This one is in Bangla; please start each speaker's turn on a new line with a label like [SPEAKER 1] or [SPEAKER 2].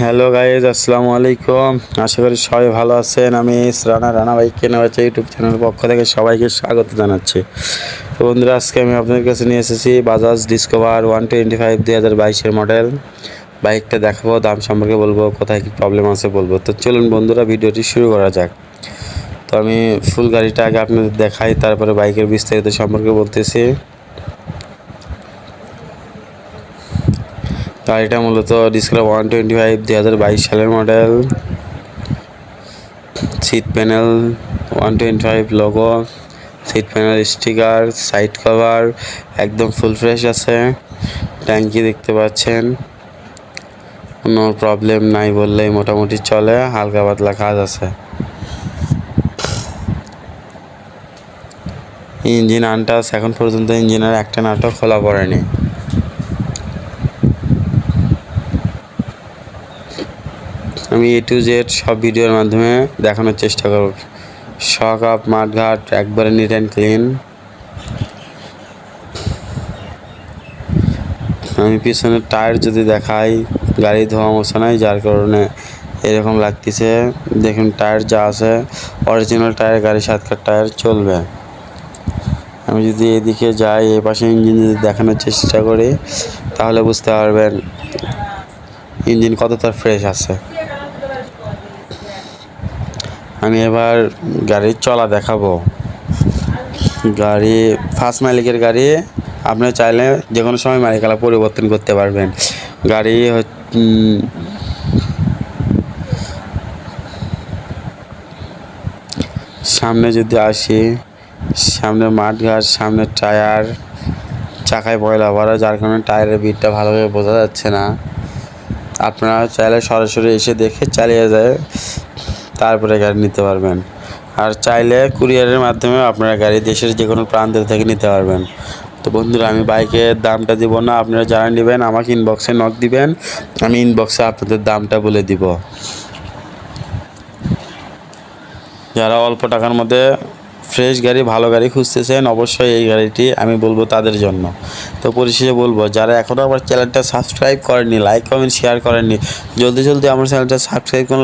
[SPEAKER 1] হ্যালো গাইজ, আসসালামু আলাইকুম। আশা করি সবাই ভালো আছেন। আমি রানা বাইক কেনা বেচা ইউটিউব চ্যানেলের পক্ষ থেকে সবাইকে স্বাগত জানাচ্ছি। তো বন্ধুরা, আজকে আমি আপনাদের কাছে নিয়ে এসেছি বাজাজ ডিসকভার 125 2022 মডেল বাইকটা দেখাবো, দাম সম্পর্কে বলবো, কোথায় কী প্রবলেম আছে বলবো। তো চলুন বন্ধুরা, ভিডিওটি শুরু করা যাক। তো আমি ফুল গাড়িটা আগে আপনাদের দেখাই, তারপরে বাইকের বিস্তারিত সম্পর্কে বলতেছি। গাড়িটা মূলত ডিসকভার 125 2022 সালের model. Seat panel 125 logo, seat panel sticker, side cover একদম ফুল ফ্রেশ আছে। ট্যাঙ্কি দেখতে পাচ্ছেন, কোনো প্রবলেম নাই বললেই মোটামুটি চলে, হালকা পাতলা কাজ আছে। ইঞ্জিন আনটাচ, এখন পর্যন্ত ইঞ্জিনের একটা নাটও খোলা পড়েনি। আমি A to Z সব ভিডিওর মাধ্যমে দেখানোর চেষ্টা করব। শক আপ, মাঠঘাট একবারে নিট অ্যান্ড ক্লিন। আমি পিছনের টায়ার যদি দেখাই, গাড়ি ধোয়া মোছা নাই, যার কারণে এরকম লাগতেছে। দেখুন টায়ার যা আছে অরিজিনাল টায়ার, গাড়ি 7 কাঠ টায়ার চলবে। আমি যদি এদিকে যাই, এই পাশে ইঞ্জিন যদি দেখানোর চেষ্টা করি, তাহলে বুঝতে পারবেন ইঞ্জিন কতটা ফ্রেশ আছে। আমি এবার গাড়ির চলা দেখাবো। গাড়ি ফার্স্ট মালিকের গাড়ি, আপনি চাইলে যে কোনো সময় মালিকানা পরিবর্তন করতে পারবেন। গাড়ি সামনে যদি আসি, সামনে মাঠঘাট, সামনে টায়ার, চাকায় ময়লা ভরা, যার কারণে টায়ারের বিটটা ভালোভাবে বোঝা যাচ্ছে না। আপনারা চাইলে সরাসরি এসে দেখে চালিয়ে যায় তারপরে গাড়ি নিতে পারবেন। আর চাইলে কুরিয়ারের মাধ্যমে আপনারা গাড়ি দেশের যে কোনো প্রান্ত থেকে নিতে পারবেন। তো বন্ধুরা, আমি বাইকের দামটা দিব না, আপনারা যারা নেবেন আমাকে ইনবক্সে নক দিবেন, আমি ইনবক্সে আপনাদের দামটা বলে দিব। যারা অল্প টাকার মধ্যে ফ্রেশ গাড়ি, ভালো গাড়ি খুঁজতেছেন, অবশ্যই এই গাড়িটি আমি বলবো তাদের জন্য। তো পরিশেষে বলবো, যারা এখনও আমার চ্যানেলটা সাবস্ক্রাইব করেননি, লাইক কমেন্ট শেয়ার করেননি, জলদি আমার চ্যানেলটা সাবস্ক্রাইব করুন।